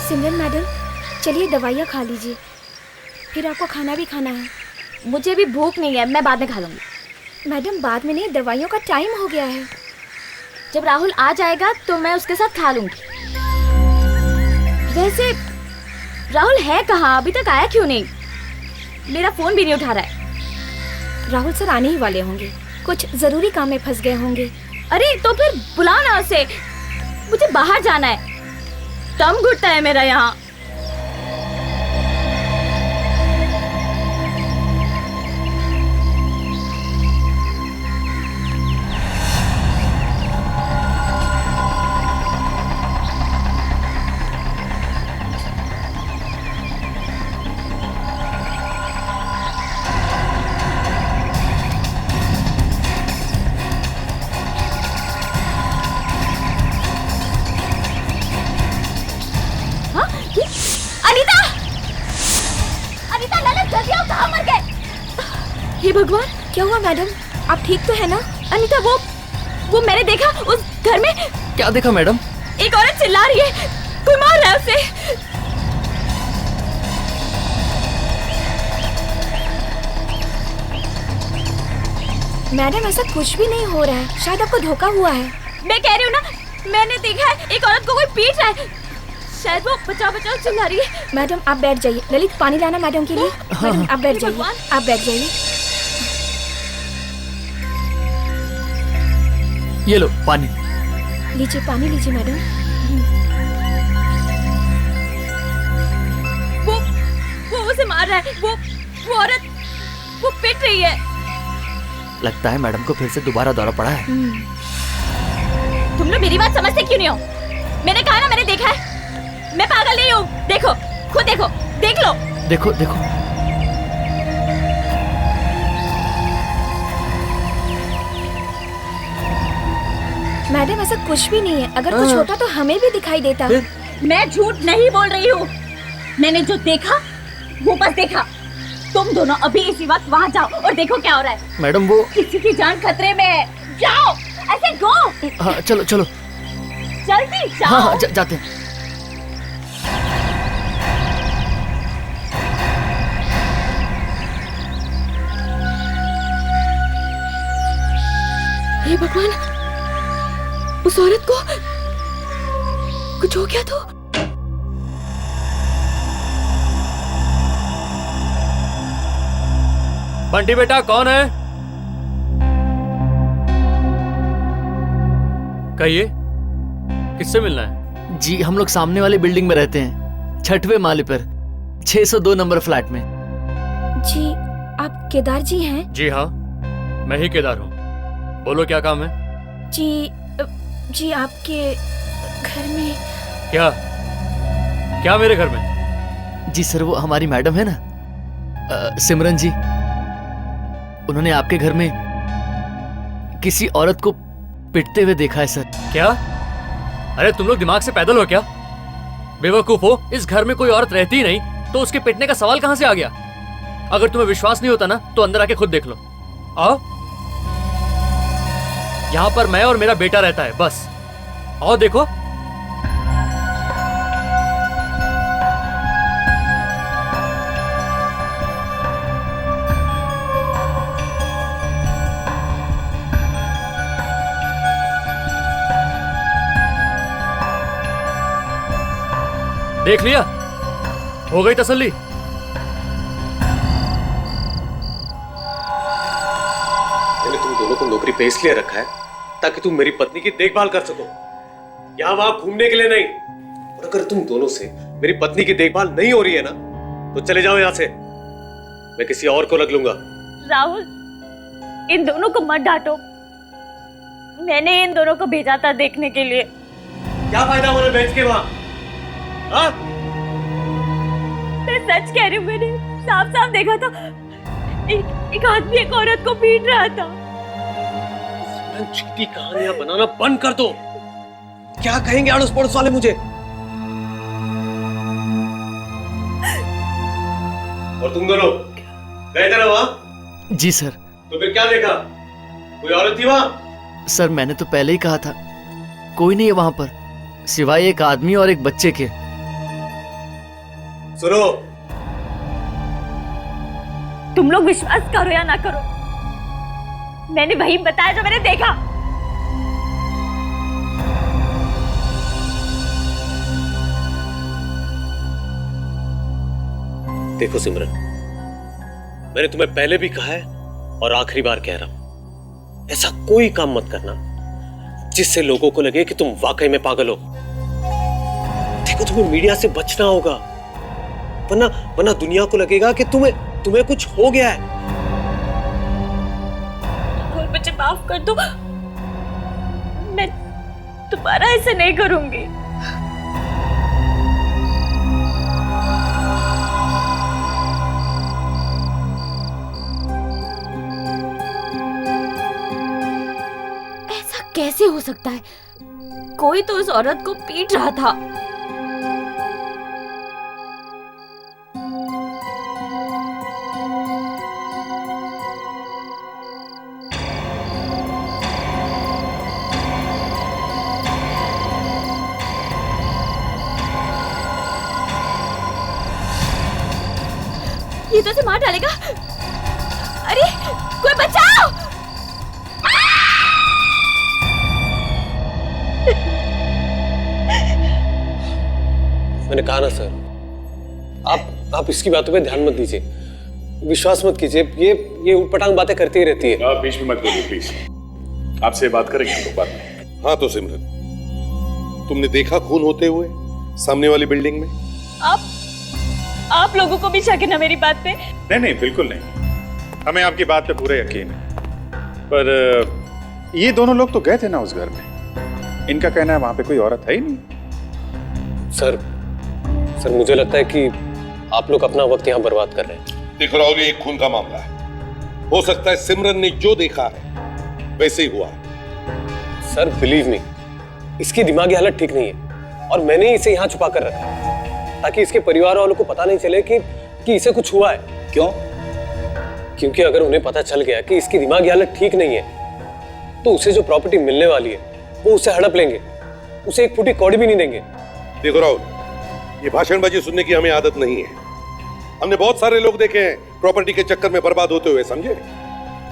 सिमरन madam, चलिए दवाइयाँ खा लीजिए, फिर आपको खाना भी खाना है। मुझे भी भूख नहीं है, मैं बाद में खा लूँगी। मैडम बाद में नहीं, दवाइयों का टाइम हो गया है। जब राहुल आ जाएगा तो मैं उसके साथ खा लूँगी। वैसे राहुल है कहाँ? अभी तक आया क्यों नहीं? मेरा फोन भी नहीं उठा रहा है। राहुल सर आने ही वाले होंगे, कुछ जरूरी काम में फंस गए होंगे। अरे तो फिर बुलाओ ना उसे, मुझे बाहर जाना है, दम घुटता है मेरा यहाँ। हे भगवान, क्या हुआ मैडम? आप ठीक तो है ना? अनीता, वो मैंने देखा उस घर में। क्या देखा मैडम? एक औरत चिल्ला रही है, कोई मार रहा है उसे। मैडम ऐसा कुछ भी नहीं हो रहा है, शायद आपको धोखा हुआ है। मैं कह रही हूँ ना, मैंने देखा है एक औरत को कोई पीट रहा है, शायद वो बचाओ बचाओ चिल्ला रही है। मैडम आप बैठ जाइए। ललित, पानी लाना मैडम के लिए। मैडम आप बैठ जाइए, आप बैठ जाइए। ये लो पानी। लीजिए, पानी लीजिए मैडम। वो उसे मार रहा है, वो औरत वो पिट रही है। लगता है मैडम को फिर से दोबारा दौरा पड़ा है। तुम लोग मेरी बात समझते क्यों नहीं हो? मैंने कहा ना, मैंने देखा है, मैं पागल नहीं हूँ। देखो, खुद देखो, देख लो। देखो देखो। मैडम ऐसा कुछ भी नहीं है, अगर कुछ होता तो हमें भी दिखाई देता। मैं झूठ नहीं बोल रही हूँ, मैंने जो देखा वो बस देखा। तुम दोनों अभी इसी वक्त वहाँ जाओ और देखो क्या हो रहा है। मैडम वो किसी की जान खतरे में है, जाओ, ऐसे गो। हाँ चलो चलो, जल्दी जाओ। हाँ जाते हैं। हे भगवान, उस औरत को कुछ हो गया तो। बंटी बेटा, कौन है? कहिए, किससे मिलना है? जी हम लोग सामने वाली बिल्डिंग में रहते हैं, 6वें माले पर, 602 नंबर फ्लैट में। जी आप केदार जी हैं? जी हाँ, मैं ही केदार हूँ। बोलो क्या काम है? जी आपके घर में। क्या क्या मेरे घर में? जी सर, वो हमारी मैडम है ना, सिमरन जी, उन्होंने आपके घर में किसी औरत को पिटते हुए देखा है सर। क्या? अरे तुम लोग दिमाग से पैदल हो क्या? बेवकूफ हो, इस घर में कोई औरत रहती ही नहीं तो उसके पिटने का सवाल कहां से आ गया? अगर तुम्हें विश्वास नहीं होता ना तो अंदर आके खुद देख लो। आओ, यहाँ पर मैं और मेरा बेटा रहता है, बस। आओ देखो। देख लिया? हो गई तसल्ली? मैंने तुम दोनों को नौकरी पे इसलिए रखा है ताकि तुम मेरी पत्नी की देखभाल कर सको, यहाँ वहां घूमने के लिए नहीं। और अगर तुम दोनों से मेरी पत्नी की देखभाल नहीं हो रही है ना तो चले जाओ यहाँ से, मैं किसी और को रख लूंगा। राहुल, इन दोनों को मत डांटो, मैंने इन दोनों को भेजा था देखने के लिए। क्या फायदा उन्हें बेच के वहां? हाँ? मैं सच कह रही हूँ, मैंने साफ साफ देखा था, एक आदमी एक औरत को पीट रहा था। झूठी कहानियां बनाना बंद कर दो। क्या कहेंगे अड़ोस पड़ोस वाले मुझे? और तुम दोनों गए थे ना वहां? जी सर। तो फिर क्या देखा? कोई औरत थी वहां? सर मैंने तो पहले ही कहा था, कोई नहीं है वहां पर सिवाय एक आदमी और एक बच्चे के। सुनो, तुम लोग विश्वास करो या ना करो, मैंने वही बताया जो मैंने देखा। देखो सिमरन, मैंने तुम्हें पहले भी कहा है और आखिरी बार कह रहा हूं, ऐसा कोई काम मत करना जिससे लोगों को लगे कि तुम वाकई में पागल हो। देखो, तुम्हें मीडिया से बचना होगा, वरना दुनिया को लगेगा कि तुम्हें कुछ हो गया है। और मुझे माफ कर दो, मैं दोबारा ऐसा नहीं करूंगी। कैसे हो सकता है? कोई तो उस औरत को पीट रहा था। ये तो उसे मार डालेगा। अरे कोई बचाओ! मैंने कहा ना सर, आप इसकी बातों पे ध्यान मत दीजिए, विश्वास मत कीजिए, ये उटपटांग बातें करती ही रहती है। आप बीच में मत बोलिए प्लीज, आपसे बात करेंगे हम लोग बाद में। हाँ तो सिमरन, तुमने देखा खून होते हुए सामने वाली बिल्डिंग में? आप लोगों को भी शक है ना मेरी बात पे? नहीं बिल्कुल नहीं, हमें आपकी बात पे पूरा यकीन है। पर ये दोनों लोग तो गए थे ना उस घर में, इनका कहना है वहां पे कोई औरत है ही नहीं। सर मुझे लगता है कि आप लोग अपना वक्त यहाँ बर्बाद कर रहे हैं। देखो राहुल, ये एक खून का मामला है, हो सकता है सिमरन ने जो देखा है वैसे ही हुआ है। सर बिलीव मी, इसकी दिमागी हालत ठीक नहीं है और मैंने इसे यहाँ छुपा कर रखा है ताकि इसके परिवार वालों को पता नहीं चले कि इसे कुछ हुआ है। क्यों? क्योंकि अगर उन्हें पता चल गया कि इसकी दिमागी हालत ठीक नहीं है तो उसे जो प्रॉपर्टी मिलने वाली है वो उसे हड़प लेंगे, उसे एक फूटी कौड़ी भी नहीं देंगे। देखो राहुल, ये भाषणबाजी सुनने की हमें आदत नहीं है। हमने बहुत सारे लोग देखे हैं प्रॉपर्टी के चक्कर में बर्बाद होते हुए, समझे?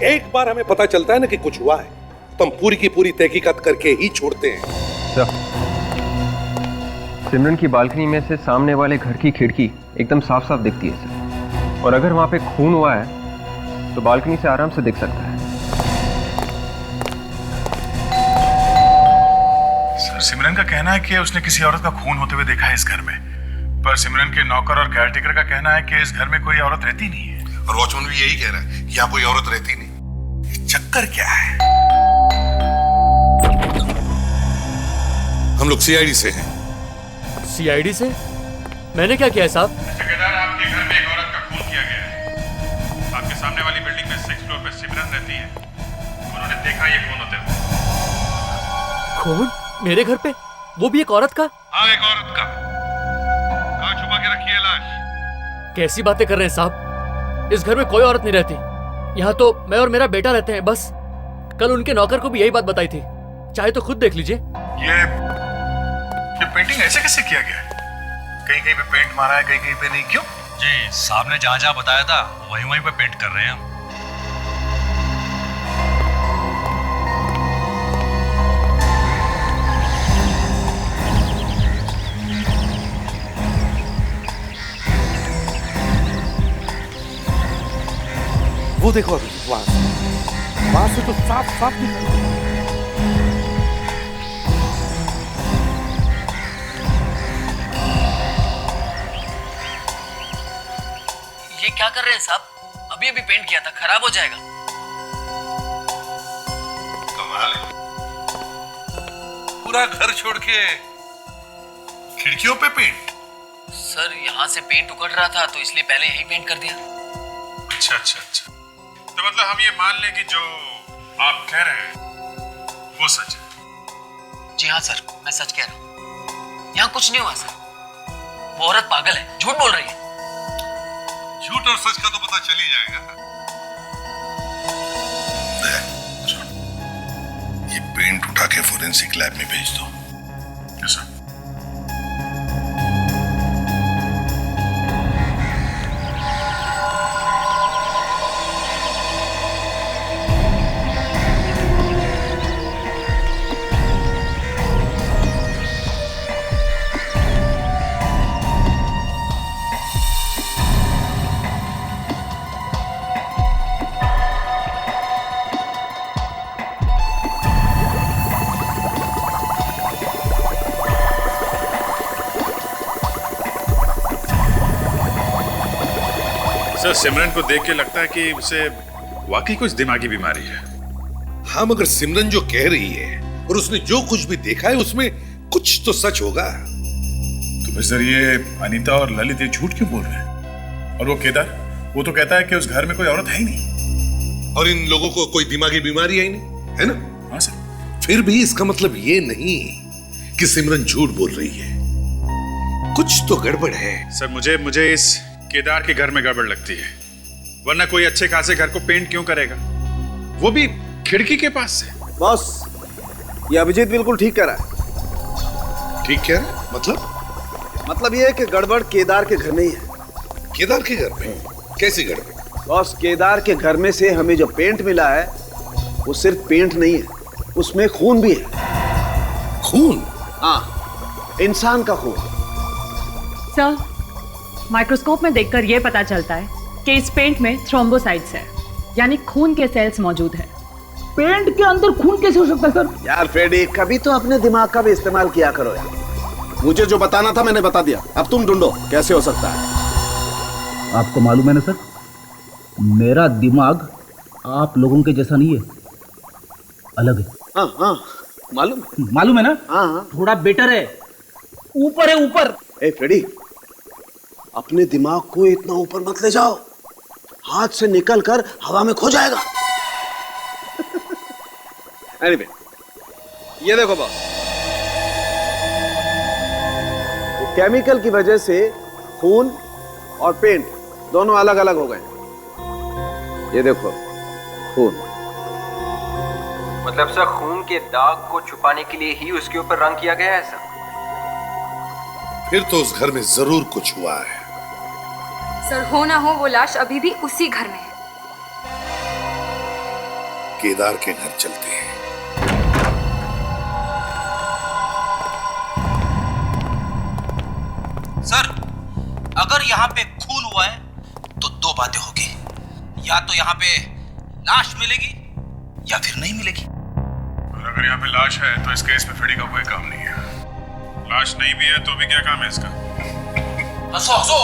एक बार हमें पता चलता है ना कि कुछ हुआ है तो हम पूरी की पूरी तहकीकात करके ही छोड़ते हैं। सिमरन की बालकनी में से सामने वाले घर की खिड़की एकदम साफ साफ दिखती है सर, और अगर वहां पे खून हुआ है तो बालकनी से आराम से दिख सकता है। सर सिमरन का कहना है कि उसने किसी औरत का खून होते हुए देखा है इस घर में, पर सिमरन के नौकर और केयरटेकर का कहना है कि इस घर में कोई औरत रहती नहीं है। और वॉचमैन भी यही कह रहा है कि यहाँ कोई औरत रहती नहीं। ये चक्कर क्या है? हम लोग सीआईडी से हैं। सीआईडी से? मैंने क्या किया है साहब? ठेकेदार, आपके घर में एक औरत का खून किया गया है। आपके सामने वाली बिल्डिंग में 6th फ्लोर पे सिमरन रहती है, उन्होंने देखा ये खून होते हुए। खून मेरे घर पे? वो भी एक औरत का? हाँ, एक औरत का। कहाँ छुपा के रखी है लाश? कैसी बातें कर रहे हैं साहब? इस घर में कोई औरत नहीं रहती, यहाँ तो मैं और मेरा बेटा रहते हैं बस। कल उनके नौकर को भी यही बात बताई थी, चाहे तो खुद देख लीजिए। ये पेंटिंग ऐसे कैसे किया गया है? कहीं कहीं पे पेंट मारा है, कहीं कहीं पे नहीं, क्यों? जी साहब ने जहाँ जहाँ बताया था वहीं वहीं पे पेंट कर रहे हैं हम। वो देखो वहां से तो साफ साफ दिख रहा है। ये क्या कर रहे हैं साहब? अभी अभी पेंट किया था, खराब हो जाएगा। कमाल है, पूरा घर छोड़ के खिड़कियों पे पेंट। सर यहाँ से पेंट उकड़ रहा था तो इसलिए पहले यही पेंट कर दिया। अच्छा अच्छा अच्छा, तो मतलब हम ये मान लें कि जो आप कह रहे हैं वो सच है? जी हाँ सर, मैं सच कह रहा हूँ। यहाँ कुछ नहीं हुआ सर, वो औरत पागल है, झूठ बोल रही है। झूठ और सच का तो पता चल ही जाएगा। ये पेंट उठा के फोरेंसिक लैब में भेज दो। कैसा? सर सिमरन को देख के लगता है कि उसे वाकई कुछ दिमागी बीमारी है। हाँ, मगर सिमरन जो कह रही है और उसने जो कुछ भी देखा है उसमें कुछ तो सच होगा। तो फिर सर ये अनीता और ललित ये झूठ क्यों बोल रहे हैं? और वो केदार, वो तो कहता है कि उस घर में कोई औरत है ही नहीं। और इन लोगों को कोई दिमागी बीमारी है ही नहीं, है ना? हाँ सर। फिर भी इसका मतलब ये नहीं कि सिमरन झूठ बोल रही है। कुछ तो गड़बड़ है। सर मुझे इस केदार के घर में गड़बड़ लगती है, वरना कोई अच्छे खासे घर को पेंट क्यों करेगा, वो भी खिड़की के पास से। बॉस, ये अभिजीत बिल्कुल ठीक कह रहा है। ठीक कह रहा है? मतलब ये है कि गड़बड़ केदार के घर में ही है। केदार के घर में? कैसी गड़बड़? बॉस, केदार के घर में से हमें जो पेंट मिला है वो सिर्फ पेंट नहीं है, उसमें खून भी है। खून? हाँ, इंसान का खून। सर, माइक्रोस्कोप में देखकर यह पता चलता है कि इस पेंट में थ्रोम्बोसाइट्स है, यानी खून के सेल्स मौजूद है। पेंट के अंदर खून कैसे हो सकता है सर? यार फ्रेडी, कभी तो अपने दिमाग का भी इस्तेमाल किया करो यार। मुझे जो बताना था मैंने बता दिया, अब तुम ढूंढो कैसे हो सकता है। आपको मालूम है ना सर, मेरा दिमाग आप लोगों के जैसा नहीं है, अलग है। हाँ हाँ, मालूम है ना? हाँ, थोड़ा बेटर है, ऊपर है ऊपर। ए फ्रेडी, अपने दिमाग को इतना ऊपर मत ले जाओ, हाथ से निकल कर हवा में खो जाएगा। Anyway, ये देखो बॉस, केमिकल की वजह से खून और पेंट दोनों अलग अलग हो गए। ये देखो खून। मतलब सर खून के दाग को छुपाने के लिए ही उसके ऊपर रंग किया गया है सर? फिर तो उस घर में जरूर कुछ हुआ है। सर, हो ना हो वो लाश अभी भी उसी घर में है। केदार के घर चलते हैं। सर, अगर यहाँ पे खून हुआ है तो दो बातें होगी, या तो यहाँ पे लाश मिलेगी या फिर नहीं मिलेगी। और अगर यहाँ पे लाश है तो इस केस में फ्रेडी का कोई काम नहीं है। लाश नहीं भी है तो भी क्या काम है इसका? हंसो हंसो,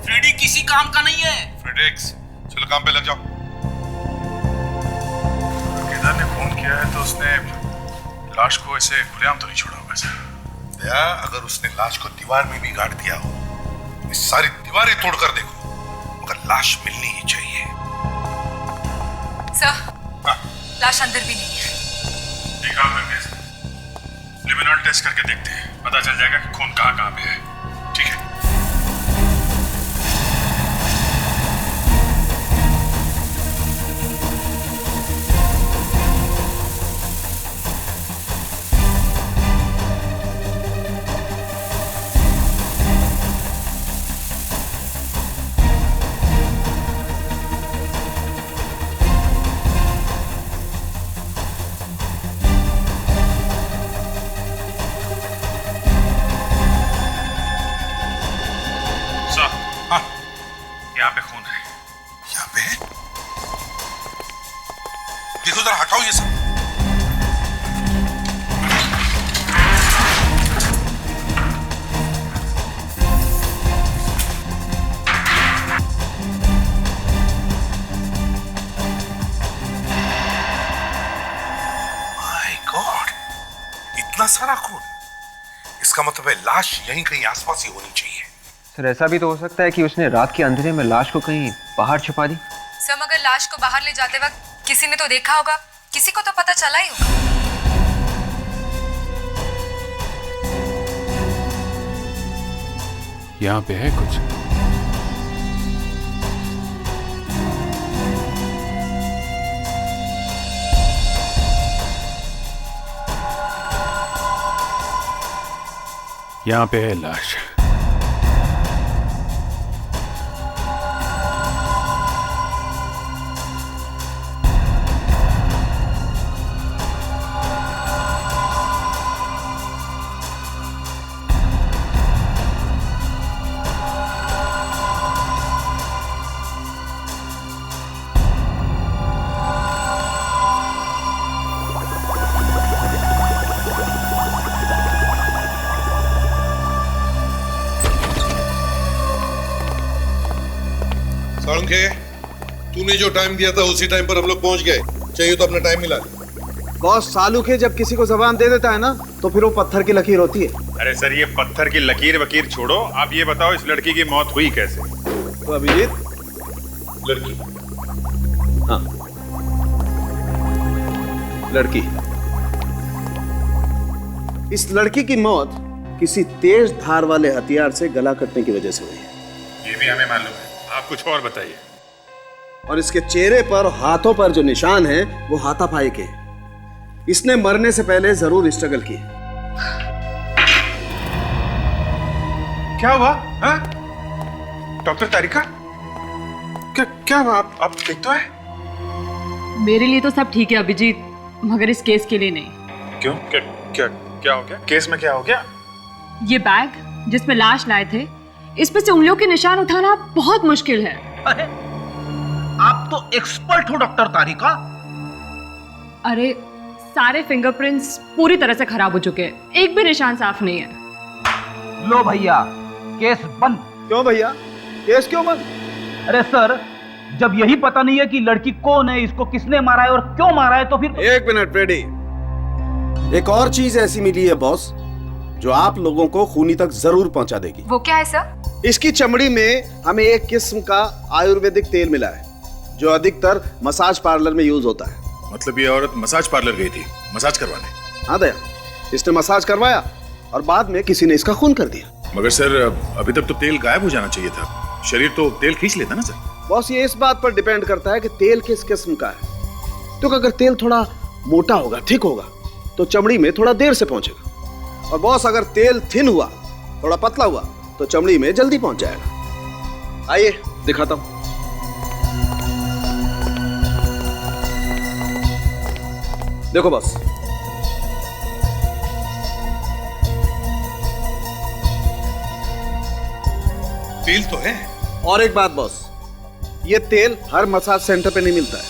फ्रेडी किसी काम का नहीं है। फ्रेडेक्स, चलो काम पे लग जाओ। केदार ने फोन किया है तो उसने लाश को ऐसे खुलेआम तो नहीं छोड़ा होगा सर। या अगर उसने लाश को दीवार में भी गाड़ दिया हो, तो सारी दीवारें तोड़कर देखो, मगर लाश मिलनी ही चाहिए। सर, लाश अंदर भी नहीं है। एक काम करते हैं सर, लिमिनॉल टेस्ट करके देखते हैं, पता चल जाएगा कि खून कहाँ कहाँ पे है। ठीक है? यहाँ पे खून है। यहाँ पे है? देखो जरा, हटाओ ये सब। माय गॉड, इतना सारा खून। इसका मतलब है लाश यहीं कहीं आसपास ही होनी चाहिए। सर ऐसा भी तो हो सकता है कि उसने रात के अंधेरे में लाश को कहीं बाहर छुपा दी। सर, मगर लाश को बाहर ले जाते वक्त किसी ने तो देखा होगा, किसी को तो पता चला ही होगा। यहाँ पे है कुछ। यहाँ पे है लाश। साळुंखे, तूने जो टाइम दिया था उसी टाइम पर हम लोग पहुंच गए। चाहिए तो अपना टाइम मिला। बॉस, सालुखे जब किसी को जबान दे देता है ना तो फिर वो पत्थर की लकीर होती है। अरे सर, ये पत्थर की लकीर वकीर छोड़ो, आप ये बताओ इस लड़की की मौत हुई कैसे? तो अभिजीत, लड़की, हाँ लड़की, इस लड़की की मौत किसी तेज धार वाले हथियार से गला कटने की वजह से हुई है। ये भी हमें मालूम है, आप कुछ और बताइए। और इसके चेहरे पर, हाथों पर जो निशान है वो हाथापाई के। इसने मरने से पहले जरूर स्ट्रगल की। क्या हुआ? हाँ? डॉक्टर तारिका, क्या क्या हुआ? आप ठीक तो है? मेरे लिए तो सब ठीक है अभिजीत, मगर इस केस के लिए नहीं। क्यों? क्या क्या क्या हो गया? केस में क्या हो गया? ये बैग जिसमें लाश लाए थे, इस पे से उंगलियों के निशान उठाना बहुत मुश्किल है। अरे आप तो एक्सपर्ट हो डॉक्टर तारिका। अरे सारे फिंगरप्रिंट्स पूरी तरह से खराब हो चुके हैं, एक भी निशान साफ नहीं है। लो भैया, केस बंद। क्यों भैया, केस क्यों बंद? अरे सर, जब यही पता नहीं है कि लड़की कौन है, इसको किसने मारा है और क्यों मारा है, तो फिर। एक मिनट फ्रेडी, एक और चीज ऐसी मिली है बॉस जो आप लोगों को खूनी तक जरूर पहुंचा देगी। वो क्या है सर? इसकी चमड़ी में हमें एक किस्म का आयुर्वेदिक तेल मिला है जो अधिकतर मसाज पार्लर में यूज होता है। मतलब ये औरत मसाज पार्लर गई थी मसाज करवाने? हाँ दया, इसने मसाज करवाया और बाद में किसी ने इसका खून कर दिया। मगर सर, अभी तक तो तेल गायब हो जाना चाहिए था, शरीर तो तेल खींच लेता ना सर। बॉस, ये इस बात पर डिपेंड करता है कि तेल किस किस्म का है। तो अगर तेल थोड़ा मोटा होगा, ठीक होगा, तो चमड़ी में थोड़ा देर से पहुंचेगा। और बॉस, अगर तेल थिन हुआ, थोड़ा पतला हुआ, तो चमड़ी में जल्दी पहुंच जाएगा। आइए दिखाता हूं। देखो बॉस, तेल तो है। और एक बात बॉस, ये तेल हर मसाज सेंटर पे नहीं मिलता है,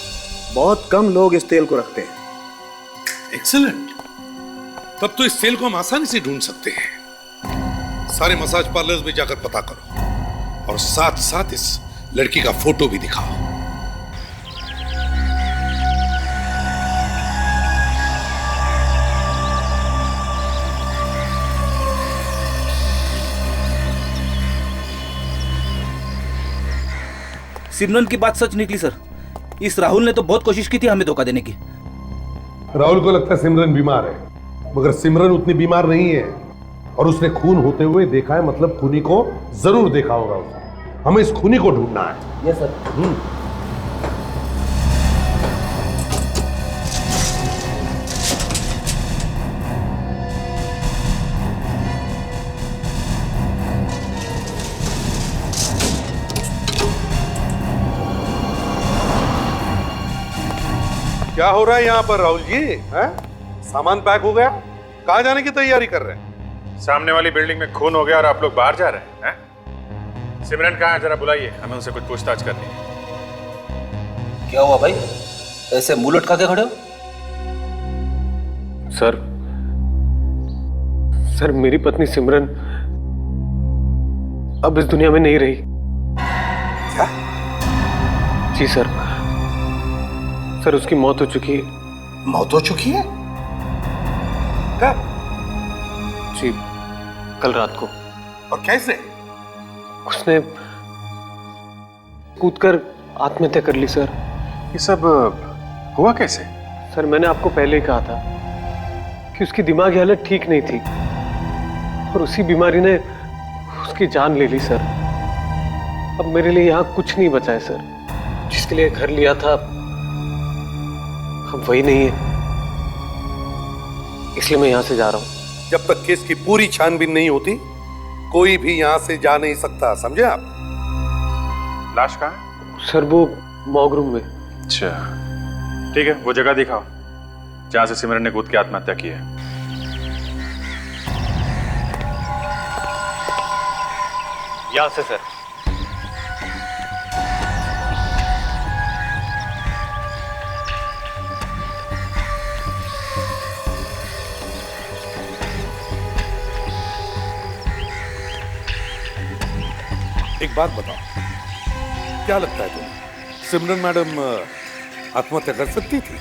बहुत कम लोग इस तेल को रखते हैं। एक्सीलेंट, तब तो इस तेल को हम आसानी से ढूंढ सकते हैं। सारे मसाज पार्लर्स में जाकर पता करो और साथ साथ इस लड़की का फोटो भी दिखाओ। सिमरन की बात सच निकली सर। इस राहुल ने तो बहुत कोशिश की थी हमें धोखा देने की। राहुल को लगता है सिमरन बीमार है, मगर सिमरन उतनी बीमार नहीं है और उसने खून होते हुए देखा है, मतलब खूनी को जरूर देखा होगा उसने। हमें इस खूनी को ढूंढना है। Yes sir. क्या हो रहा है यहाँ पर राहुल जी? हैं? सामान पैक हो गया? कहाँ जाने की तैयारी कर रहे हैं? सामने वाली बिल्डिंग में खून हो गया और आप लोग बाहर जा रहे हैं? सिमरन कहाँ है? जरा बुलाइए, हमें उनसे कुछ पूछताछ करनी है। क्या हुआ भाई, ऐसे मुंह लटका के खड़े हो? सर मेरी पत्नी सिमरन अब इस दुनिया में नहीं रही। क्या? जी सर, उसकी मौत हो चुकी है। मौत हो चुकी है? कब? जी, कल रात को। और कैसे? उसने कूदकर आत्महत्या कर ली सर। ये सब हुआ कैसे? सर मैंने आपको पहले ही कहा था कि उसकी दिमागी हालत ठीक नहीं थी और उसी बीमारी ने उसकी जान ले ली सर। अब मेरे लिए यहाँ कुछ नहीं बचा है सर। जिसके लिए घर लिया था अब वही नहीं है, इसलिए मैं यहाँ से जा रहा हूँ। जब तक केस की पूरी छानबीन नहीं होती कोई भी यहाँ से जा नहीं सकता, समझे आप? लाश कहाँ है? सर वो मॉर्ग रूम में। अच्छा ठीक है, वो जगह दिखाओ जहां से सिमरन ने कूद के आत्महत्या की है। यहाँ से सर। एक बात बताओ, क्या लगता है तुम्हें, सिमरन मैडम आत्महत्या कर सकती थी?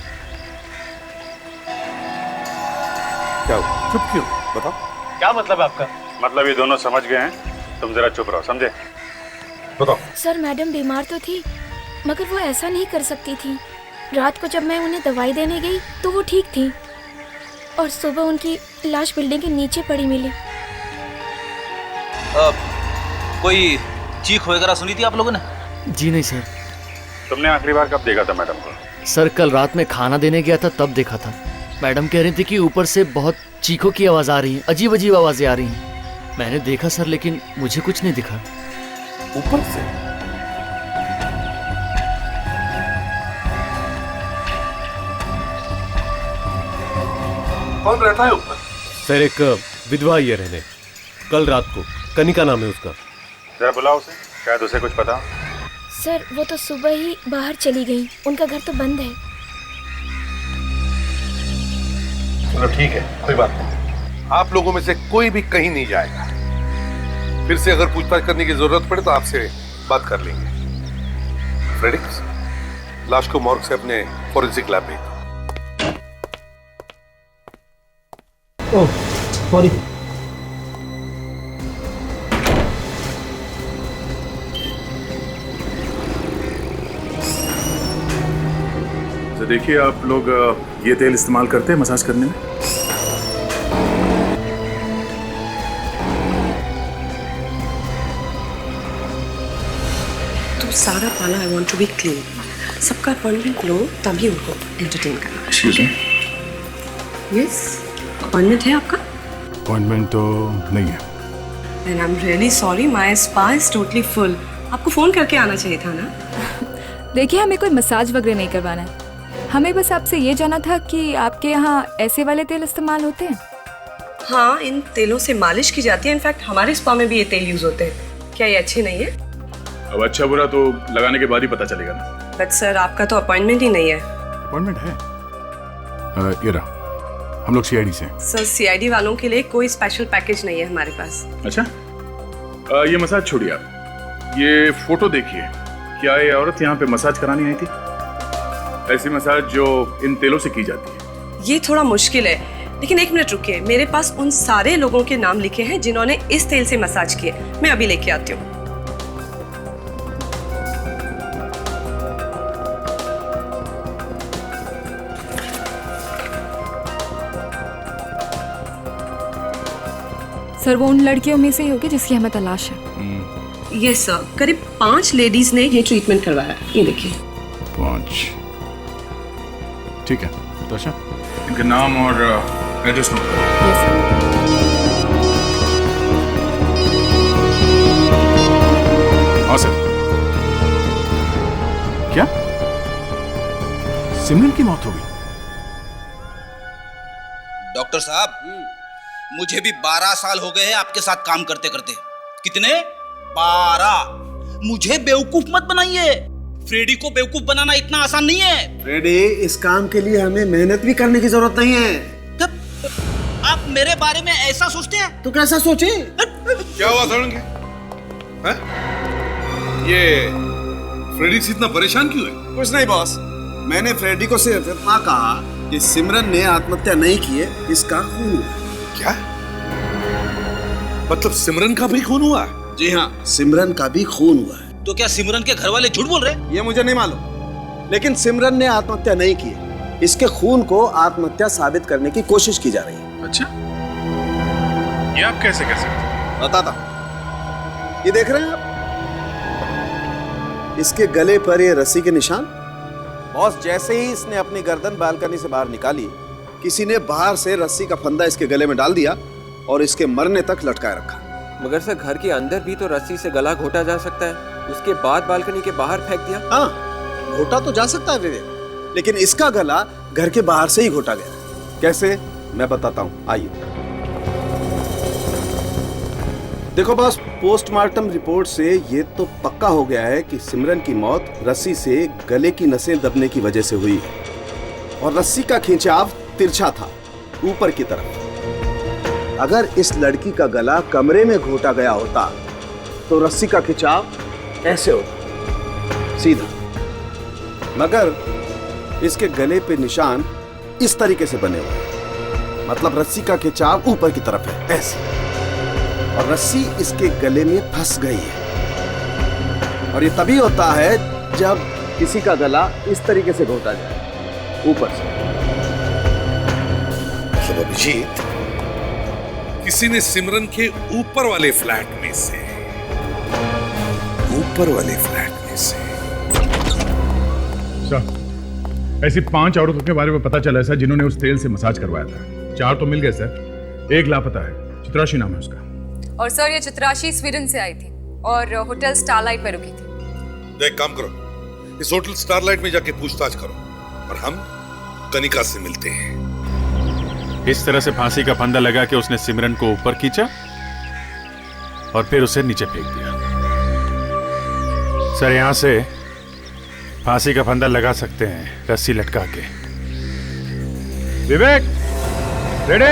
क्या हुआ? चुप क्यों? बताओ। क्या मतलब आपका? मतलब ये दोनों समझ गए हैं, तुम जरा चुप रहो, समझे? बताओ। सर मैडम बीमार तो थी, मगर वो ऐसा नहीं कर सकती थी। रात को जब मैं उन्हें दवाई देने गई तो वो ठीक थी, और सुबह उनकी लाश बिल्डिंग के नीचे पड़ी मिली। कोई चीख वगैरह सुनी थी आप लोगों ने? जी नहीं सर। तुमने आखिरी बार कब देखा था मैडम को? सर कल रात में खाना देने गया था तब देखा था। मैडम कह रही थी कि ऊपर से बहुत चीखों की आवाज आ रही है, अजीब अजीब आवाजें आ रही हैं। मैंने देखा सर, लेकिन मुझे कुछ नहीं दिखा। ऊपर से? कौन रहता है ऊपर? सर एक विधवा ही है रहने, कल रात को। कनिका नाम है उसका। जरा बुलाओ उसे, शायद उसे कुछ पता। सर वो तो सुबह ही बाहर चली गई, उनका घर तो बंद है। चलो ठीक है, कोई बात नहीं। आप लोगों में से कोई भी कहीं नहीं जाएगा। फिर से अगर पूछताछ करने की जरूरत पड़े तो आपसे बात कर लेंगे। फ्रेडिक्स, लाश को मॉर्ग से अपने फॉरेंसिक लैब भेज दो। Oh sorry. तो देखिए, आप लोग ये तेल इस्तेमाल करते हैं मसाज करने में? तो सारा पाना I want to be clean. सबका अपॉइंटमेंट लो तभी उनको एंटरटेन करना। Excuse me? यस, अपॉइंटमेंट है आपका? अपॉइंटमेंट तो नहीं है। And I am really sorry, my spa is totally full. आपको फोन करके आना चाहिए था ना। देखिए, हमें कोई मसाज वगैरह नहीं करवाना है। हमें बस आपसे ये जाना था कि आपके यहाँ ऐसे वाले तेल इस्तेमाल होते हैं? हाँ, इन तेलों से मालिश की जाती है। इनफैक्ट हमारे स्पा में भी ये तेल यूज होते हैं। क्या ये अच्छे नहीं है? अब अच्छा बुरा तो लगाने के बाद ही पता चलेगा ना। बट सर, आपका तो अपॉइंटमेंट ही नहीं है। अपॉइंटमेंट है? ये रहा, हम लोग सीआईडी से हैं। सर, सीआईडी वालों के लिए कोई स्पेशल पैकेज नहीं है हमारे पास। अच्छा, ये मसाज छोड़िए आप, ये फोटो देखिए। क्या ये औरत यहाँ पे मसाज करानी आई थी? ऐसी मसाज जो इन तेलों से की जाती है। ये थोड़ा मुश्किल है, लेकिन एक मिनट रुकिए। मेरे पास उन सारे लोगों के नाम लिखे हैं जिन्होंने इस तेल से मसाज किए। मैं अभी लेके आती हूँ। सर वो उन लड़कियों में से ही होगी जिसकी हमें तलाश है। यस सर, करीब 5 लेडीज ने ये ट्रीटमेंट करवाया। ये देखिए। 5, ठीक है। तो अच्छा, इनके नाम और एड्रेस नोट करो। हाँ सर। क्या सिमरन की मौत हो गई? डॉक्टर साहब, मुझे भी 12 साल हो गए हैं आपके साथ काम करते करते। कितने? 12। मुझे बेवकूफ मत बनाइए। फ्रेडी को बेवकूफ बनाना इतना आसान नहीं है। फ्रेडी, इस काम के लिए हमें मेहनत भी करने की जरूरत नहीं है। आप मेरे बारे में ऐसा सोचते हैं? तो कैसा सोचे? क्या हुआ सड़न के? ये फ्रेडी से इतना परेशान क्यों है? कुछ नहीं बॉस, मैंने फ्रेडी को सिर्फ इतना कहा कि सिमरन ने आत्महत्या नहीं की है, इसका खून हुआ। क्या मतलब सिमरन का भी खून हुआ? जी हाँ, सिमरन का भी खून हुआ है। तो क्या सिमरन के घर वाले झूठ बोल रहे हैं? ये मुझे नहीं मालूम, लेकिन सिमरन ने आत्महत्या नहीं की है। इसके खून को आत्महत्या साबित करने की कोशिश की जा रही है। अच्छा, ये आप कैसे कर सकते? बताता हूं। ये देख रहे हैं आप, इसके गले पर ये रस्सी के निशान। बॉस, जैसे ही इसने अपनी गर्दन बालकनी से बाहर निकाली, किसी ने बाहर से रस्सी का फंदा इसके गले में डाल दिया और इसके मरने तक लटकाए रखा। मगर सर, घर के अंदर भी तो रस्सी से गला घोटा जा सकता है, उसके बाद बालकनी के बाहर फेंक दिया। हाँ, घोटा तो जा सकता है विवेक, लेकिन इसका गला घर के बाहर से ही घोटा गया। कैसे, मैं बताता हूं, आइए। देखो बॉस, पोस्टमार्टम रिपोर्ट से ये तो पक्का हो गया है कि सिमरन की मौत रस्सी से गले की नसें दबने की वजह से हुई है, और रस्सी का खिंचाव तिरछा था ऊपर की तरफ। अगर इस लड़की का गला कमरे में घोटा गया होता तो रस्सी का खिंचाव ऐसे होता। सीधा, मगर इसके गले पे निशान इस तरीके से बने हुए हैं, मतलब रस्सी का खिंचाव ऊपर की तरफ है ऐसे, और रस्सी इसके गले में फंस गई है। और ये तभी होता है जब किसी का गला इस तरीके से घोटा जाए ऊपर से। मतलब अभिजीत, किसी ने सिमरन के ऊपर वाले फ्लैट में से सर, ऐसी 5 औरतों के बारे में पता चला है सर जिन्होंने उस तेल से मसाज करवाया था। 4 तो मिल गए सर, 1 लापता है। चित्राशी नाम है उसका। और सर ये चित्राशी स्वीडन से आई थी और होटल स्टारलाइट में रुकी थी। तो एक काम करो, इस होटल स्टारलाइट में जाके पूछताछ करो और हम कनिका से मिलते हैं। इस तरह से फांसी का फंदा लगा के उसने सिमरन को ऊपर खींचा और फिर उसे नीचे फेंक दिया। सर, यहां से फांसी का फंदा लगा सकते हैं रस्सी लटका के। विवेक, रेडी?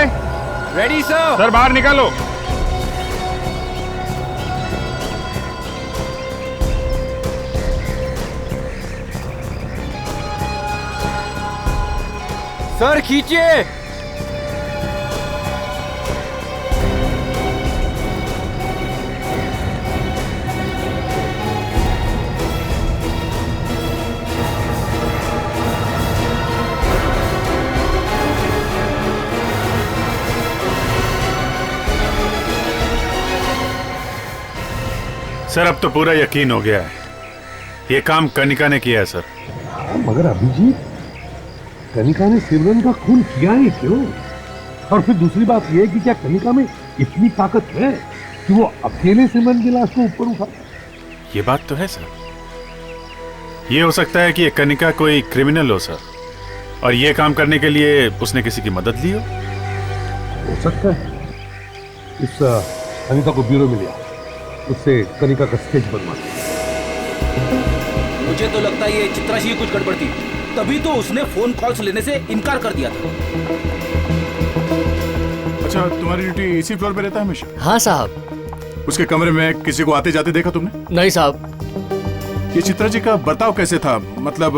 Ready sir. सर बाहर निकालो। सर खींचिए। सर अब तो पूरा यकीन हो गया है, ये काम कनिका ने किया है सर। मगर अभिजीत, कनिका ने सिमरन का खून किया ही क्यों? और फिर दूसरी बात यह कि क्या कनिका में इतनी ताकत है कि वो अकेले सिमरन की लाश को ऊपर उठा? ये बात तो है सर। ये हो सकता है कि ये कनिका कोई क्रिमिनल हो सर, और ये काम करने के लिए उसने किसी की मदद ली हो सकता है। इस कनिका को ब्यूरो में लिया, उससे कनिका का स्केच बनवा। मुझे तो लगता है ये चित्राशी की कुछ गड़बड़ थी, तभी तो उसने फोन कॉल्स लेने से इनकार कर दिया था। अच्छा, तुम्हारी ड्यूटी इसी फ्लोर पे रहता है हमेशा? हाँ साहब। उसके कमरे में किसी को आते जाते देखा तुमने? नहीं साहब। ये चित्रा जी का बर्ताव कैसे था, मतलब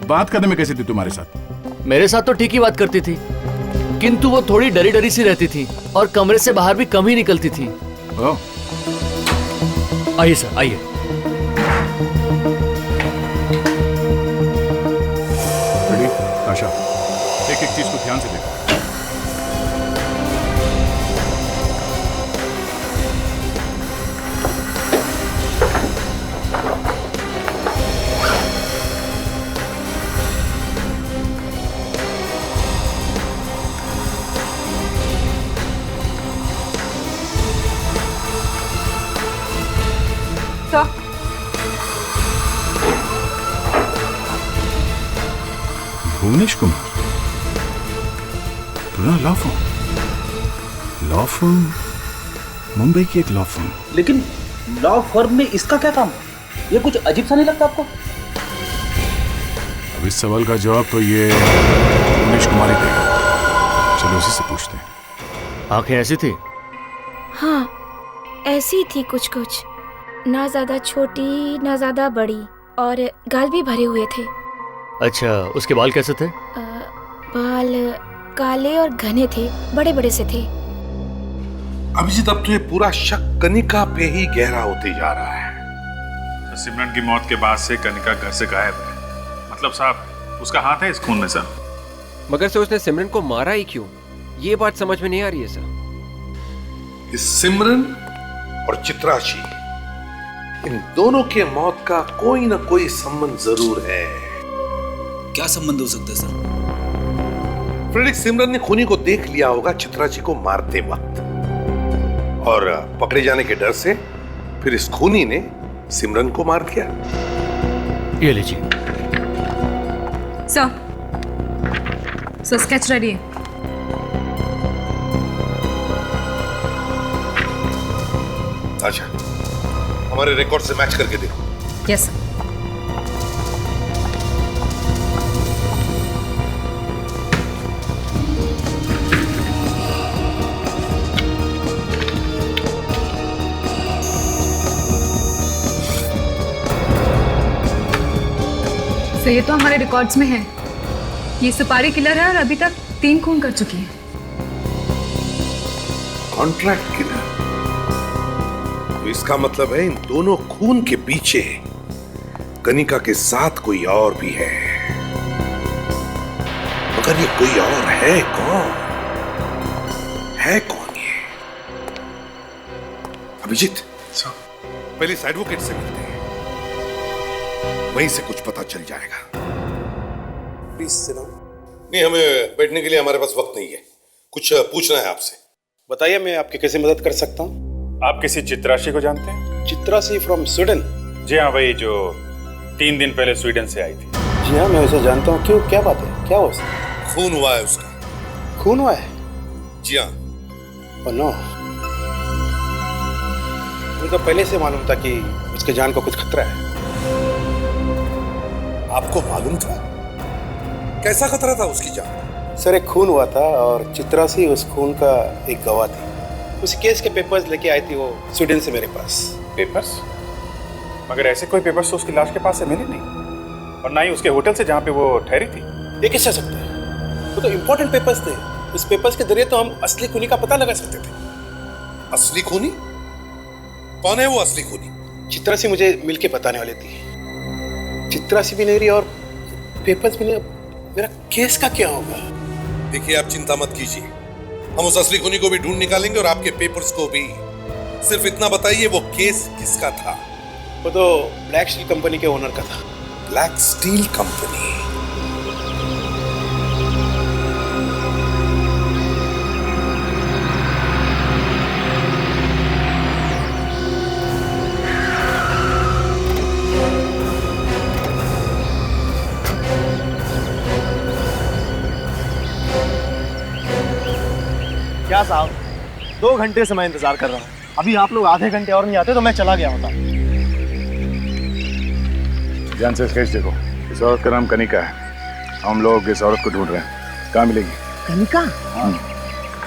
बात करने में कैसे थी तुम्हारे साथ? मेरे साथ तो ठीक ही बात करती थी, किंतु वो थोड़ी डरी डरी सी रहती थी और कमरे से बाहर भी कम ही निकलती थी। ओह। आइए सर, आइए। आशा, एक एक चीज को ध्यान से देखो। भुवनेश कुमार, पूरा लॉ फर्म, मुंबई की एक लॉ फर्म। लेकिन लॉ फर्म में इसका क्या काम? ये कुछ अजीब सा नहीं लगता आपको? अब इस सवाल का जवाब तो ये भुवनेश कुमार ही देगा। चलो उसी से पूछते हैं। आंखें ऐसी थी? हाँ, ऐसी थी कुछ कुछ, ना ज्यादा छोटी ना ज्यादा बड़ी, और गाल भी भरे हुए थे। अच्छा, उसके बाल कैसे थे? बाल काले और घने थे, बड़े बड़े से थे। अभिजीत, अब तो ये पूरा शक कनिका पे ही गहरा होते जा रहा है। सिमरन की मौत के बाद से कनिका घर से गायब है, मतलब साहब उसका हाथ है इस खून में सर। मगर से उसने सिमरन को मारा ही क्यों, ये बात समझ में नहीं आ रही है सर। इस सिमरन और चित्राशी, इन दोनों के मौत का कोई ना कोई संबंध जरूर है। क्या संबंध हो सकता है सर? फ्रेडरिक, सिमरन ने खूनी को देख लिया होगा चित्राची को मारते वक्त, और पकड़े जाने के डर से फिर इस खूनी ने सिमरन को मार दिया। ये लीजिए सर, स्केच रेडी है। अच्छा, हमारे रिकॉर्ड से मैच करके देखो। Yes sir. सर ये तो हमारे रिकॉर्ड्स में है। ये सुपारी किलर है और अभी तक 3 खून कर चुकी है। Contract killer? तो इसका मतलब है इन दोनों खून के पीछे कनिका के साथ कोई और भी है। मगर ये कोई और है कौन? है कौन ये? अभिजीत, पहले इस एडवोकेट से मिलते हैं, वहीं से कुछ पता चल जाएगा। Please sit down. नहीं, हमें बैठने के लिए हमारे पास वक्त नहीं है, कुछ पूछना है आपसे। बताइए, मैं आपकी कैसे मदद कर सकता हूँ? आप किसी चित्राशी को जानते हैं? Chitrashi from Sweden? जी हाँ, वही जो 3 दिन पहले स्वीडन से आई थी। जी हाँ, मैं उसे जानता हूँ। क्यों, क्या बात है? क्या हुआ उसका? खून हुआ है उसका। खून हुआ है? जी हाँ। ओह नो, मुझे पहले से मालूम था कि उसके जान को कुछ खतरा है। आपको मालूम था? कैसा खतरा था उसकी जान? सर, एक खून हुआ था और चित्रासी उस खून का एक गवाह थी। उस केस के पेपर्स लेके आई थी वो स्वीडन से मेरे पास। पेपर्स? मगर ऐसे कोई पेपर्स तो उसकी लाश के पास से मिले नहीं, और ना ही उसके होटल से जहाँ पे वो ठहरी थी। ये कैसे हो सकता है? वो तो इम्पोर्टेंट पेपर्स थे। उस पेपर्स के जरिए तो हम असली खूनी का पता लगा सकते थे। असली खूनी? कौन है वो असली खूनी? चित्रासी मुझे मिलके बताने वाली थी। चित्रासी भी नहीं रही और पेपर्स भी नहीं। मेरा केस का क्या होगा? देखिए, आप चिंता मत कीजिए, हम उस असली खूनी को भी ढूंढ निकालेंगे और आपके पेपर्स को भी। सिर्फ इतना बताइए, वो केस किसका था? वो तो ब्लैक स्टील कंपनी के ओनर का था। Black steel company? क्या साहब, 2 घंटे से मैं इंतजार कर रहा हूँ। अभी आप लोग आधे घंटे और नहीं आते तो मैं चला गया होता। ध्यान से स्केच देखो। इस औरत का नाम कनिका है। हम लोग इस औरत को ढूंढ रहे हैं। कहाँ मिलेगी? कनिका? हाँ,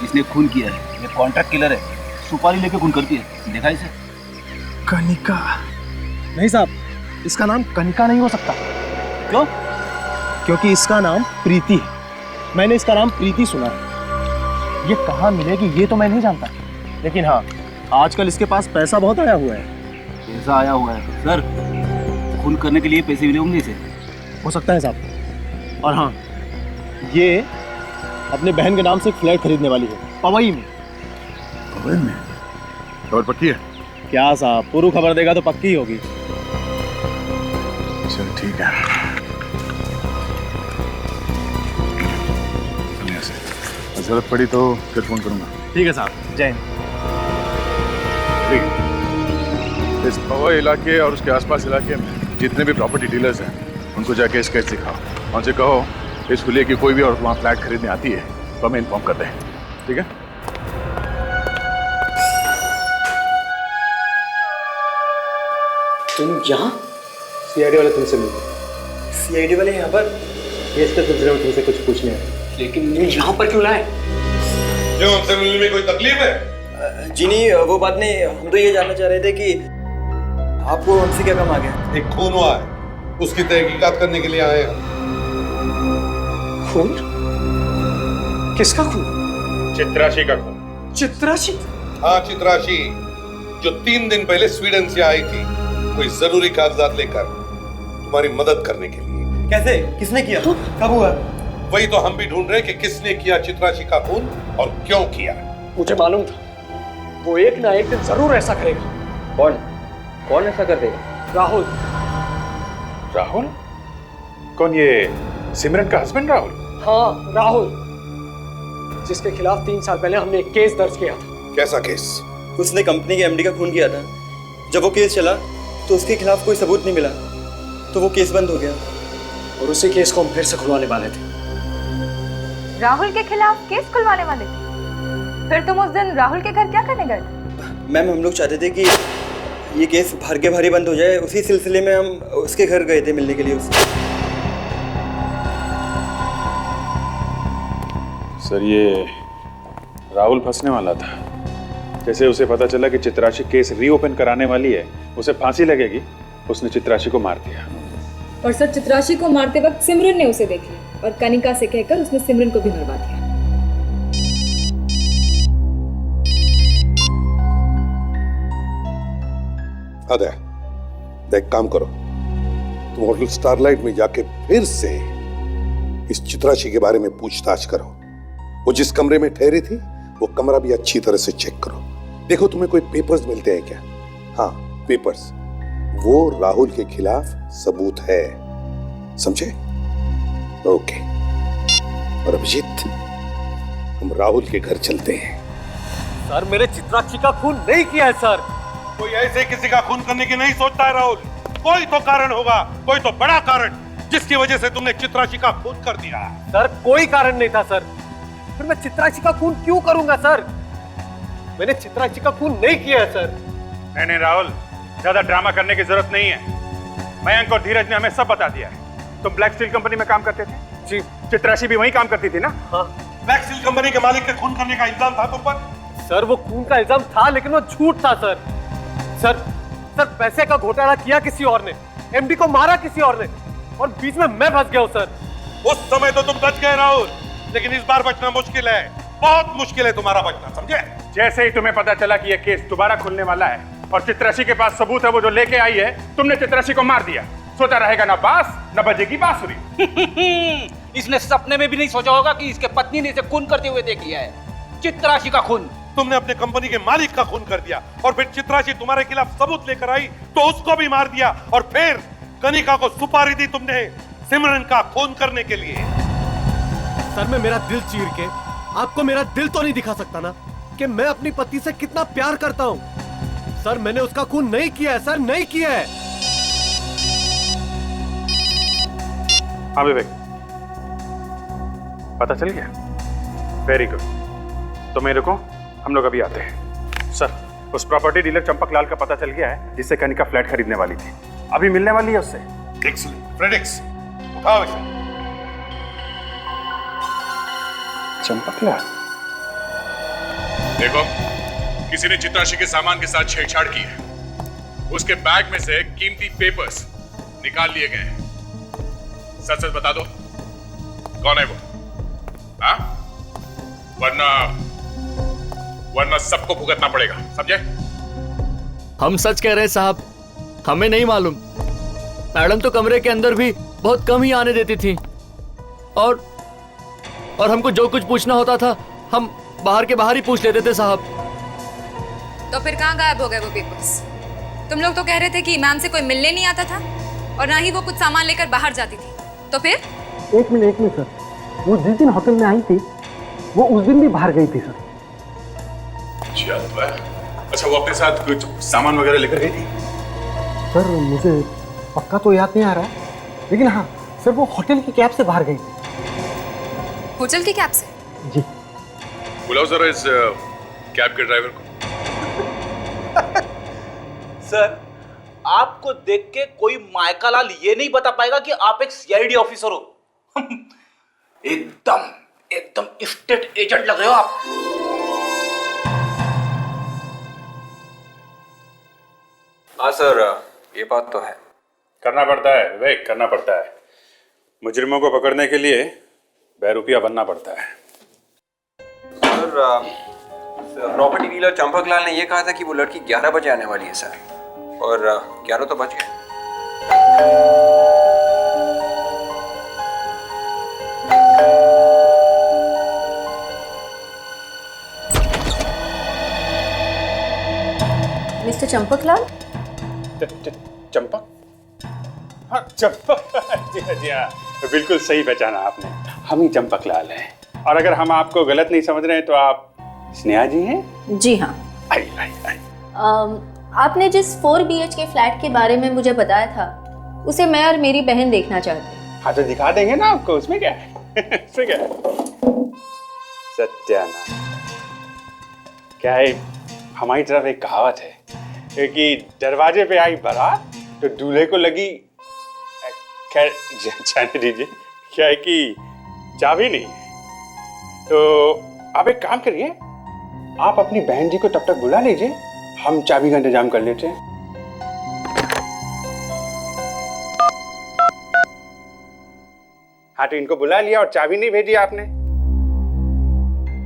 इसने खून किया है। ये कॉन्ट्रैक्ट किलर है, सुपारी लेके खून करती है। देखा इसे? कनिका? नहीं साहब, इसका नाम कनिका नहीं हो सकता। क्यों? क्योंकि इसका नाम प्रीति है। मैंने इसका नाम प्रीति सुना है। ये कहाँ मिलेगी ये तो मैं नहीं जानता, लेकिन हाँ, आजकल इसके पास पैसा बहुत आया हुआ है। पैसा आया हुआ है? सर, खून करने के लिए पैसे मिले होंगे इसे। हो सकता है साहब। और हाँ, ये अपने बहन के नाम से एक फ्लैट खरीदने वाली है, पवई में। पवई में? खबर पक्की है? क्या साहब, पूरी खबर देगा तो पक्की होगी। चल ठीक है, जरूरत पड़ी तो फिर फोन करूंगा। ठीक है साहब, जय हिंद। इस पवई इलाके और उसके आसपास इलाके में जितने भी प्रॉपर्टी डीलर्स हैं, उनको जाके स्केच दिखाओ। उनसे कहो इस खुले की कोई भी औरत वहाँ फ्लैट खरीदने आती है तो हमें इन्फॉर्म कर दें, ठीक है? तुम यहाँ? सीआईडी वाले तुमसे मिले। सीआईडी वाले यहाँ पर? केस के सिलसिले में तुमसे कुछ पूछने हैं। लेकिन मुझे यहाँ पर क्यों लाए? क्यों, हमसे मिलने में कोई तकलीफ है? जी नहीं, वो बात नहीं। हम तो ये जानना चाह रहे थे कि आपको हमसे क्या काम आ गया? एक खून हुआ है, उसकी तहकीकात करने के लिए आए हैं। खून? किसका खून? चित्राशी का खून। चित्राशी? हाँ, चित्राशी, जो 3 दिन पहले स्वीडन से आई थी, कोई जरूरी कागजात लेकर तुम्हारी मदद करने के लिए। कैसे? किसने किया? कब हुआ? वही तो हम भी ढूंढ रहे हैं कि किसने किया चित्राशी का खून और क्यों किया। मुझे मालूम था वो एक ना एक दिन जरूर ऐसा करेगा। कौन ऐसा कर देगा? राहुल। राहुल? कौन, ये सिमरन का हस्बैंड राहुल? हाँ, राहुल, जिसके खिलाफ 3 साल पहले हमने एक केस दर्ज किया था। कैसा केस? उसने कंपनी के एमडी का खून किया था। जब वो केस चला तो उसके खिलाफ कोई सबूत नहीं मिला, तो वो केस बंद हो गया और उसी केस को हम फिर से खुलवाने वाले थे। राहुल के खिलाफ केस खुलवाने वाले? फिर तुम उस दिन राहुल के घर क्या करने गए थे? मैम, हम लोग चाहते थे कि ये केस भार के भारी बंद हो जाए। उसी सिलसिले में हम उसके घर गए थे मिलने के लिए उससे। सर, ये राहुल फंसने वाला था। जैसे उसे पता चला कि चित्राशी केस रीओपन कराने वाली है, उसे फांसी लगेगी, उसने चित्राशी को मार दिया। और सर चित्राशी को मारते वक्त सिमरन ने उसे देख लिया और कनिका से कहकर उसने सिमरन को भी मरवा दिया। अदय, एक काम करो, तुम होटल स्टारलाइट में जाके फिर से इस चित्राशी के बारे में पूछताछ करो। वो जिस कमरे में ठहरी थी वो कमरा भी अच्छी तरह से चेक करो। देखो तुम्हें कोई पेपर्स मिलते हैं क्या? हाँ, पेपर्स। वो राहुल के खिलाफ सबूत है, समझे? ओके। और अभिजीत, हम राहुल के घर चलते हैं। सर मैंने चित्राक्षी का खून नहीं किया है सर। कोई ऐसे किसी का खून करने की नहीं सोचता है राहुल। कोई तो कारण होगा, कोई तो बड़ा कारण, जिसकी वजह से तुमने चित्राक्षी का खून कर दिया। सर कोई कारण नहीं था सर। फिर मैं चित्राक्षी का खून क्यों करूंगा सर? मैंने चित्राक्षी का खून नहीं किया है सर। नहीं राहुल, ज्यादा ड्रामा करने की जरूरत नहीं है। मयंक और धीरज ने हमें सब बता दिया है। तुम ब्लैक स्टील कंपनी में काम करते थे? जी। चित्राशी भी वहीं काम करती थी ना? हाँ। ब्लैक स्टील कंपनी के मालिक के खून करने का इल्जाम था तुम पर? सर वो खून का इल्जाम था लेकिन वो झूठ था सर। सर पैसे का घोटाला किया किसी और ने, एमडी को मारा किसी और ने, और बीच में मैं फंस गया हूं सर। उस समय तो तुम बच गए राहुल, लेकिन इस बार बचना मुश्किल है, बहुत मुश्किल है तुम्हारा बचना, समझे? जैसे ही तुम्हें पता चला कि यह केस दोबारा खुलने वाला है और चित्राशी के पास सबूत है वो जो लेके आई है, तुमने चित्राशी को मार दिया। सोचा रहेगा ना बांस न बजेगी बांसुरी। इसने सपने में भी नहीं सोचा होगा कि इसके पत्नी ने इसे खून करते हुए देख लिया है। चित्राशी का खून। तुमने अपने कंपनी के मालिक का खून कर दिया और फिर चित्राशी तुम्हारे खिलाफ सबूत लेकर आई तो उसको भी मार दिया, और फिर कनिका को सुपारी दी तुमने सिमरन का खून करने के लिए। सर मैं मेरा दिल चीर के आपको मेरा दिल तो नहीं दिखा सकता ना कि मैं अपनी पत्नी से कितना प्यार करता हूं। सर मैंने उसका खून नहीं किया है सर, नहीं किया है। हाँ विवेक, पता चल गया? Very good. तो मेरे को हम लोग अभी आते हैं। सर, उस प्रॉपर्टी डीलर चंपक लाल का पता चल गया है जिससे कनिका फ्लैट खरीदने वाली थी। अभी मिलने वाली है उससे। एक्सीलेंट। फ्रेडिक्स, उठाओ इसे। चंपक लाल? देखो, किसी ने चित्राशी के सामान के साथ छेड़छाड़ की है। उसके बैग में से कीमती पेपर्स निकाल लिए गए हैं। सच सच बता दो, कौन है वो? हाँ? वरना सबको भुगतना पड़ेगा, समझे? हम सच कह रहे हैं साहब, हमें नहीं मालूम। मैडम तो कमरे के अंदर भी बहुत कम ही आने देती थी, और हमको जो कुछ पूछना होता था हम बाहर के बाहर ही पूछ लेते थे साहब। तो फिर कहाँ गायब हो गए वो पेपर्स? तुम लोग तो कह रहे थे कि मैम से कोई मिलने नहीं आता था और ना ही वो कुछ सामान लेकर बाहर जाती थी, तो फिर? एक मिनट सर, वो जिस दिन होटल में आई थी वो उस दिन भी बाहर गई थी सर। अच्छा, वो अपने साथ कुछ सामान वगैरह लेकर गई थी? सर मुझे पक्का तो याद नहीं आ रहा है, लेकिन हाँ सर वो होटल की कैब से बाहर गई थी। होटल की कैब से? जी। बुलाओ जरा इस कैब के ड्राइवर को। सर, आपको देख के कोई मायका लाल ये नहीं बता पाएगा कि आप एक सीआईडी ऑफिसर हो। एकदम स्टेट एजेंट लग रहे हो आप। हाँ सर, ये बात तो है। करना पड़ता है विवेक, करना पड़ता है। मुजरिमों को पकड़ने के लिए बेरुपया बनना पड़ता है। सर, प्रॉपर्टी डीलर चंपक लाल ने ये कहा था कि वो लड़की 11 बजे आने वाली है सर, और 11 तो बज गए। मिस्टर चंपक लाल? चंपक? हाँ चंपक। जी हाँ, बिल्कुल सही पहचाना आपने। हम ही चंपक लाल हैं। और अगर हम आपको गलत नहीं समझ रहे हैं तो आप स्नेहा जी हैं? जी हाँ। आई। आपने जिस 4 BHK फ्लैट के बारे में मुझे बताया था उसे मैं और मेरी बहन देखना चाहते हैं। हाँ तो दिखा देंगे ना आपको, उसमें क्या है? उसमें क्या है? सत्यानाश। क्या है, हमारी तरफ एक कहावत है कि दरवाजे पे आई बारात तो दूल्हे को लगी, खैर जाने दीजिए, क्या है कि चाबी नहीं। तो आप एक काम करिए, आप अपनी बहन जी को तब तक बुला लीजिए, हम चाबी का इंतजाम कर लेते हैं। हाँ तो इनको बुला लिया और चाबी नहीं भेजी आपने।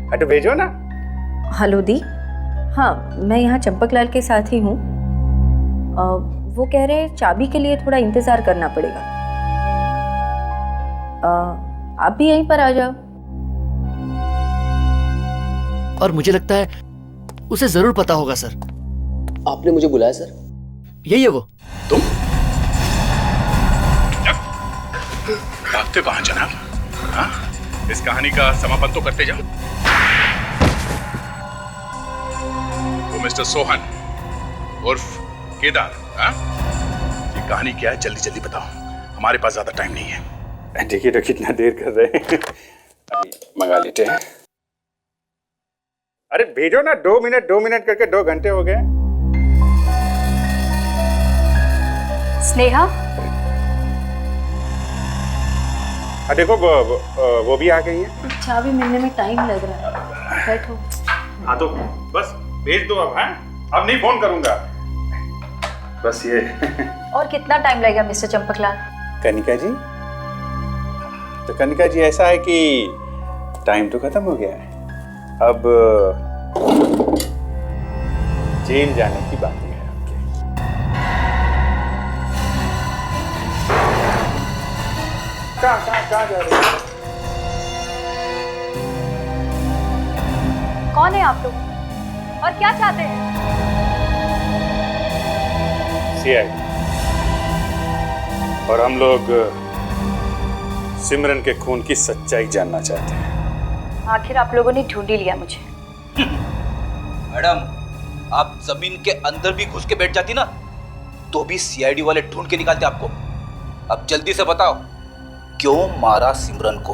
हाँ तो भेजो ना। हेलो दी। हाँ मैं यहाँ चंपकलाल के साथ ही हूँ। वो कह रहे हैं चाबी के लिए थोड़ा इंतजार करना पड़ेगा। आप भी यहीं पर आ जाओ। और मुझे लगता है उसे जरूर पता होगा सर। आपने मुझे बुलाया सर? यही है वो। तुम भागते कहां जनाब? हाँ? इस कहानी का समापन तो करते जाओ। वो मिस्टर सोहन उर्फ केदार, हाँ? ये कहानी क्या है जल्दी जल्दी बताओ, हमारे पास ज्यादा टाइम नहीं है। देखिए तो कितना देर कर रहे हैं। अभी मंगा लेते हैं। अरे भेजो ना, 2 मिनट करके 2 घंटे हो गए। स्नेहा देखो वो भी आ गई है। चाबी मिलने में टाइम लग रहा है। बैठो। हाँ तो बस भेज दो अब। हाँ अब नहीं फोन करूंगा, बस ये। और कितना टाइम लगेगा मिस्टर चंपकलाल? कनिका जी, तो कनिका जी ऐसा है कि टाइम तो खत्म हो गया है, अब जेल जाने की बात है आपके। कहाँ जा रहे हैं? कौन है आप लोग और क्या चाहते हैं? सीआईडी और हम लोग सिमरन के खून की सच्चाई जानना चाहते हैं। आखिर आप लोगों ने ढूंढ ही लिया मुझे। मैडम, आप जमीन के अंदर भी घुस के बैठ जाती ना, तो भी सीआईडी वाले ढूंढ के निकालते आपको। अब जल्दी से बताओ, क्यों मारा सिमरन को?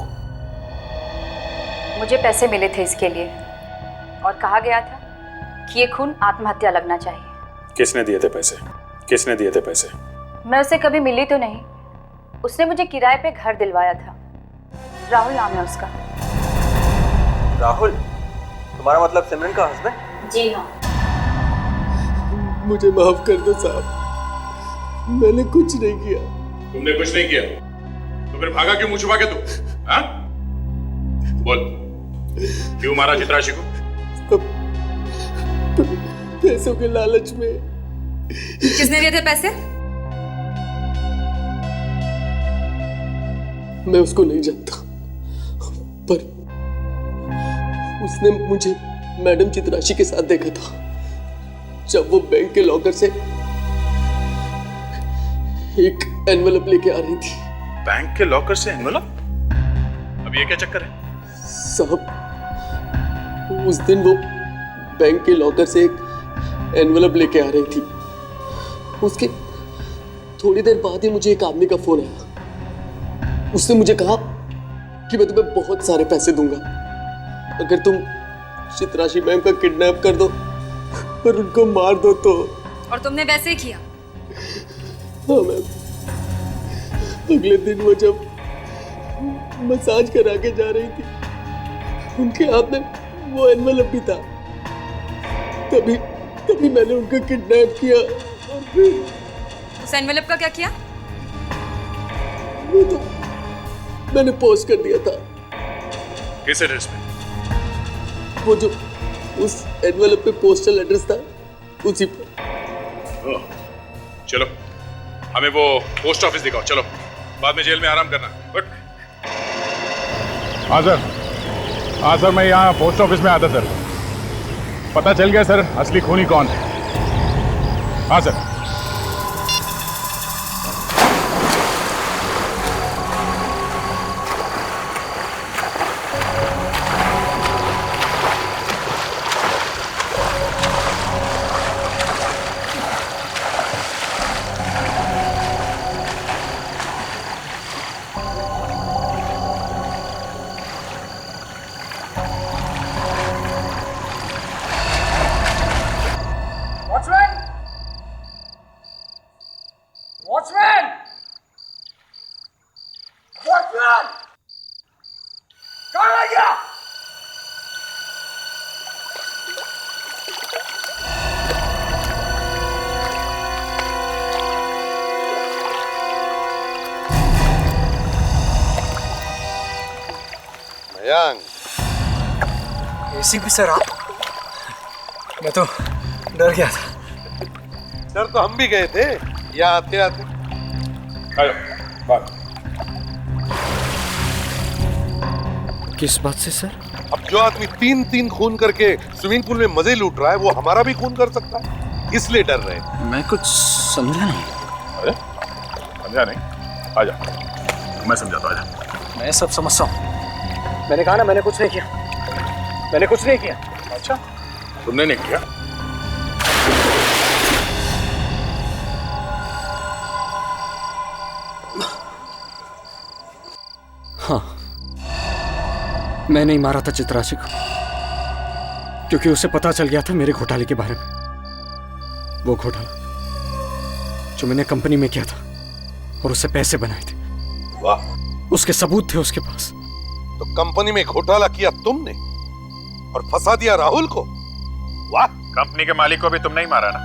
मुझे पैसे मिले थे इसके लिए और कहा गया था कि ये खून आत्महत्या लगना चाहिए। किसने दिए थे पैसे? किसने दिए थे पैसे? मैं उसे कभी मिली तो नहीं, उसने मुझे किराए पे घर दिलवाया था। राहुल नाम है उसका। राहुल? तुम्हारा मतलब सिमरन का हस्बैंड? जी हाँ। मुझे माफ कर दो साहब, मैंने कुछ नहीं किया। तुमने कुछ नहीं किया तो फिर भागा क्यों मुंह छुपा के तू? हाँ? बोल, क्यों मारा चित्राशी को? पैसों के लालच में। किसने दिए थे पैसे? मैं उसको नहीं जानता, पर उसने मुझे मैडम चित्राशी के साथ देखा था जब वो बैंक के लॉकर से एक एनवेलप लेके आ रही थी। बैंक के लॉकर से एनवेलप? अब ये क्या चक्कर है? साहब, उस दिन वो बैंक के लॉकर से एक एनवेलप लेके आ रही थी। उसके थोड़ी देर बाद ही मुझे एक आदमी का फोन आया। उसने मुझे कहा कि मैं तुम्हें बहुत सारे पैसे दूंगा अगर तुम चित्राशी मैम का किडनैप कर दो और उनको मार दो तो। और तुमने वैसे ही किया? हाँ मैम। अगले दिन वो जब मसाज करा के जा रही थी, उनके हाथ में वो एनवेलप भी था। तभी मैंने उनको किडनैप किया और फिर उस एनवेलप का क्या किया? वो तो मैंने पोस्ट कर दिया था। किस एड्रेस पे? वो जो उस एनवेलप पे पोस्टल एड्रेस था उसी पर। चलो हमें वो पोस्ट ऑफिस दिखाओ, चलो बाद में जेल में आराम करना। बट हाँ सर, मैं यहाँ पोस्ट ऑफिस में आता सर। पता चल गया सर असली खूनी कौन है। हाँ सर। मयांक, एसी भी सर आप? मैं तो डर गया था। डर तो हम भी गए थे यहाँ आते आते। किस बात से सर? अब जो आदमी 3-3 खून करके स्विमिंग पूल में मजे लूट रहा है वो हमारा भी खून कर सकता है, इसलिए डर रहे हैं। मैं कुछ समझा नहीं। अरे समझा नहीं? आजा, मैं समझाता हूं, आजा। मैं सब समझता हूँ। मैंने कहा ना मैंने कुछ नहीं किया। मैंने कुछ नहीं किया। अच्छा, तुमने नहीं किया? हाँ, मैंने ही मारा था चित्राशी को, क्योंकि उसे पता चल गया था मेरे घोटाले के बारे में। वो घोटाला जो मैंने कंपनी में किया था और उससे पैसे बनाए थे। वाह, उसके सबूत थे उसके पास। तो कंपनी में घोटाला किया तुमने और फंसा दिया राहुल को। वाह, कंपनी के मालिक को भी तुमने ही मारा ना?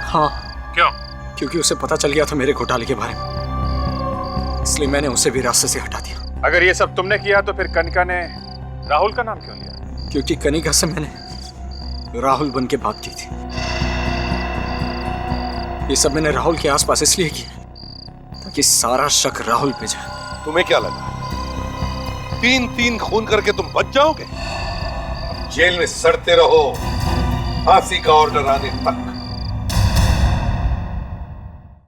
हाँ। क्यों? क्योंकि उसे पता चल गया था मेरे घोटाले के बारे में, इसलिए मैंने उसे भी रास्ते से हटा दिया। अगर ये सब तुमने किया तो फिर कनिका ने राहुल का नाम क्यों लिया? क्योंकि कनिका से मैंने राहुल बन के बात की थी। ये सब मैंने राहुल के आसपास इसलिए किया ताकि सारा शक राहुल पे जाए। तुम्हें क्या लगा 3-3 खून करके तुम बच जाओगे? जेल में सड़ते रहो फांसी का ऑर्डर आने तक।